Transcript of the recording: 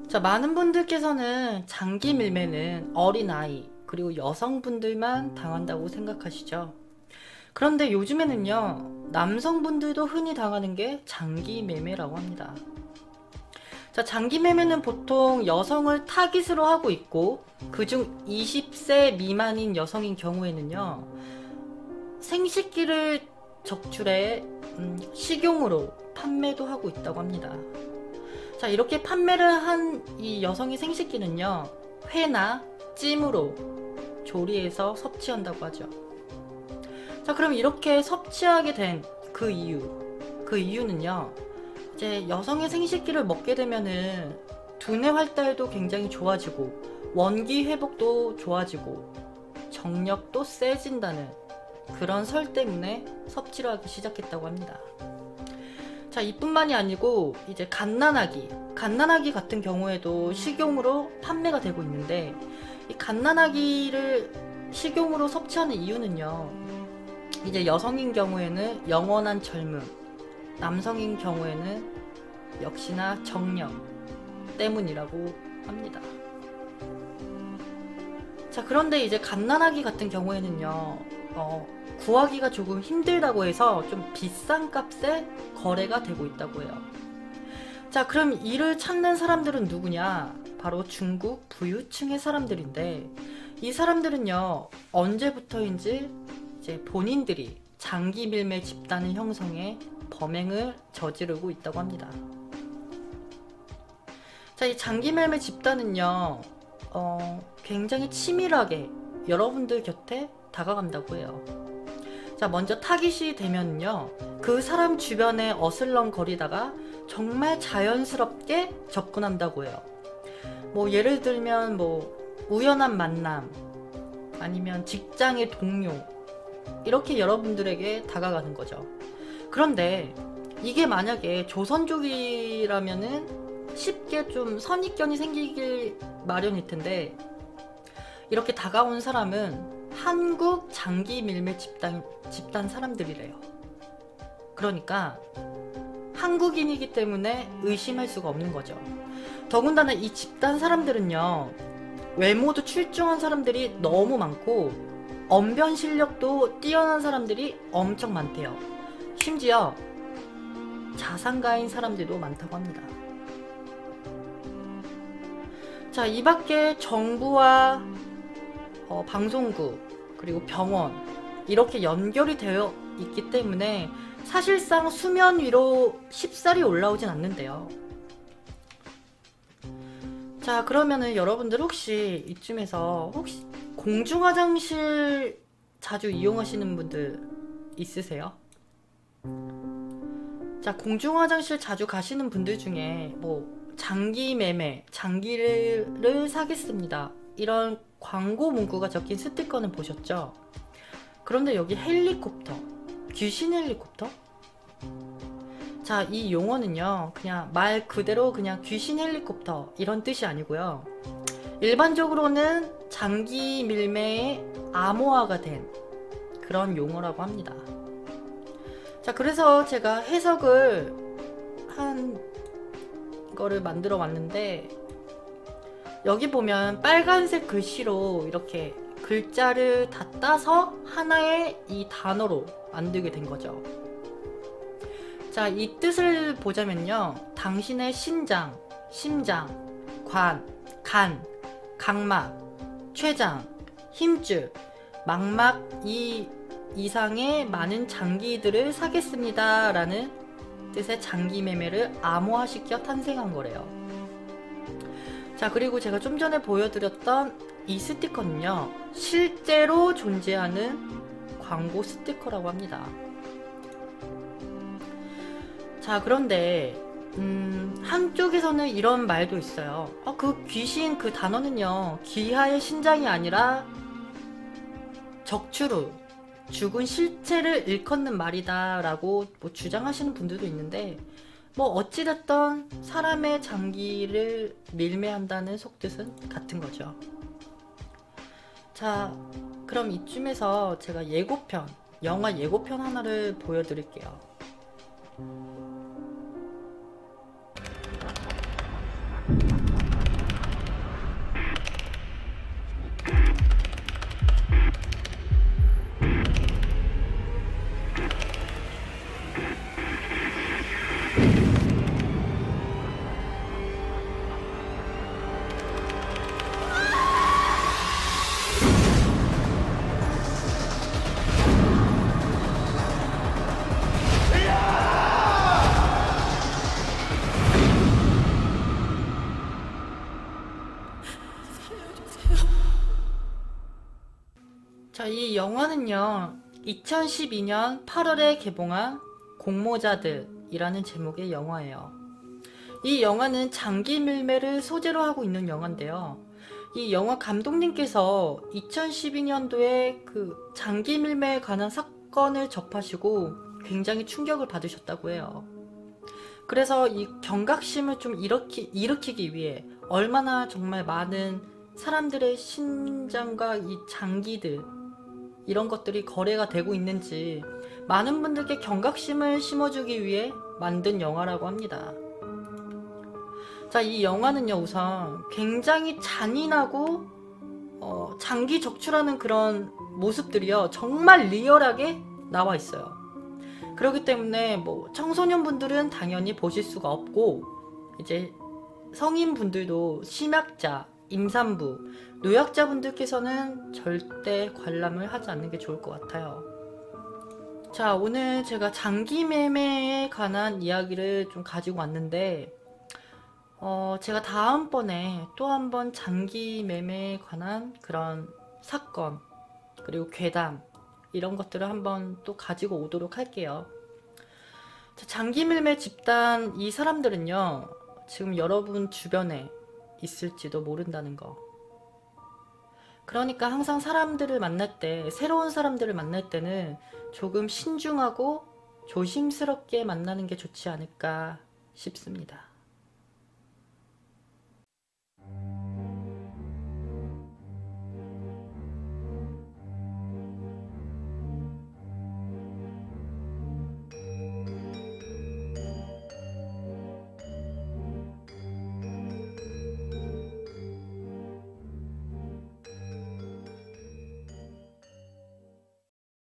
자, 많은 분들께서는 장기 밀매는 어린아이 그리고 여성분들만 당한다고 생각하시죠. 그런데 요즘에는요, 남성분들도 흔히 당하는 게 장기 매매라고 합니다. 자, 장기 매매는 보통 여성을 타깃으로 하고 있고, 그중 20세 미만인 여성인 경우에는요, 생식기를 적출해 식용으로 판매도 하고 있다고 합니다. 자, 이렇게 판매를 한 이 여성의 생식기는요, 회나 찜으로 조리해서 섭취한다고 하죠. 자, 그럼 이렇게 섭취하게 된 그 이유는요, 이제 여성의 생식기를 먹게 되면은 두뇌 활달도 굉장히 좋아지고 원기 회복도 좋아지고 정력도 세진다는 그런 설 때문에 섭취를 하기 시작했다고 합니다. 자, 이뿐만이 아니고 이제 갓난아기 같은 경우에도 식용으로 판매가 되고 있는데, 이 갓난아기를 식용으로 섭취하는 이유는요, 이제 여성인 경우에는 영원한 젊음, 남성인 경우에는 역시나 정력 때문이라고 합니다. 자, 그런데 이제 갓난아기 같은 경우에는요, 구하기가 조금 힘들다고 해서 좀 비싼 값에 거래가 되고 있다고 해요. 자, 그럼 이를 찾는 사람들은 누구냐? 바로 중국 부유층의 사람들인데, 이 사람들은요, 언제부터인지 이제 본인들이 장기 밀매 집단을 형성해 범행을 저지르고 있다고 합니다. 자, 이 장기 밀매 집단은요, 굉장히 치밀하게 여러분들 곁에 다가간다고 해요. 자, 먼저 타깃이 되면요, 그 사람 주변에 어슬렁거리다가 정말 자연스럽게 접근한다고 해요. 뭐 예를 들면 뭐 우연한 만남, 아니면 직장의 동료, 이렇게 여러분들에게 다가가는 거죠. 그런데 이게 만약에 조선족이라면은 쉽게 좀 선입견이 생기길 마련일 텐데, 이렇게 다가온 사람은 한국 장기 밀매 집단 사람들이래요. 그러니까 한국인이기 때문에 의심할 수가 없는 거죠. 더군다나 이 집단 사람들은요, 외모도 출중한 사람들이 너무 많고 언변 실력도 뛰어난 사람들이 엄청 많대요. 심지어 자산가인 사람들도 많다고 합니다. 자, 이 밖에 정부와 방송국 그리고 병원 이렇게 연결이 되어 있기 때문에 사실상 수면 위로 쉽사리 올라오진 않는데요. 자, 그러면은 여러분들 혹시 이쯤에서 혹시 공중화장실 자주 이용하시는 분들 있으세요? 자, 공중화장실 자주 가시는 분들 중에 뭐 장기 매매, 장기를 사겠습니다, 이런 광고 문구가 적힌 스티커는 보셨죠? 그런데 여기 헬리콥터, 귀신 헬리콥터? 자, 이 용어는요, 그냥 말 그대로 그냥 귀신 헬리콥터 이런 뜻이 아니고요, 일반적으로는 장기 밀매의 암호화가 된 그런 용어라고 합니다. 자, 그래서 제가 해석을 한 거를 만들어 왔는데, 여기 보면 빨간색 글씨로 이렇게 글자를 다 따서 하나의 이 단어로 만들게 된 거죠. 자, 이 뜻을 보자면요, 당신의 신장, 심장, 관, 간, 각막, 췌장, 힘줄, 망막 이상의 많은 장기들을 사겠습니다 라는 뜻의 장기 매매를 암호화시켜 탄생한 거래요. 자, 그리고 제가 좀 전에 보여드렸던 이 스티커는요, 실제로 존재하는 광고 스티커라고 합니다. 자, 그런데 한쪽에서는 이런 말도 있어요. 그 귀신 그 단어는요, 귀하의 신장이 아니라 적추루, 죽은 실체를 일컫는 말이다 라고 뭐 주장하시는 분들도 있는데, 뭐 어찌됐든 사람의 장기를 밀매한다는 속뜻은 같은 거죠. 자, 그럼 이쯤에서 제가 예고편, 영화 예고편 하나를 보여드릴게요. 자, 이 영화는요, 2012년 8월에 개봉한 공모자들이라는 제목의 영화예요. 이 영화는 장기 밀매를 소재로 하고 있는 영화인데요. 이 영화 감독님께서 2012년도에 그 장기 밀매에 관한 사건을 접하시고 굉장히 충격을 받으셨다고 해요. 그래서 이 경각심을 좀 일으키기 위해 얼마나 정말 많은 사람들의 심장과 이 장기들, 이런 것들이 거래가 되고 있는지 많은 분들께 경각심을 심어주기 위해 만든 영화라고 합니다. 자, 이 영화는요, 우선 굉장히 잔인하고 장기 적출하는 그런 모습들이요, 정말 리얼하게 나와 있어요. 그렇기 때문에 뭐 청소년분들은 당연히 보실 수가 없고, 이제 성인분들도 심약자, 임산부, 노약자분들께서는 절대 관람을 하지 않는 게 좋을 것 같아요. 자, 오늘 제가 장기 매매에 관한 이야기를 좀 가지고 왔는데, 제가 다음번에 또 한번 장기 매매에 관한 그런 사건, 그리고 괴담, 이런 것들을 한번 또 가지고 오도록 할게요. 자, 장기 매매 집단, 이 사람들은요, 지금 여러분 주변에 있을지도 모른다는 거. 그러니까 항상 사람들을 만날 때, 새로운 사람들을 만날 때는 조금 신중하고 조심스럽게 만나는 게 좋지 않을까 싶습니다.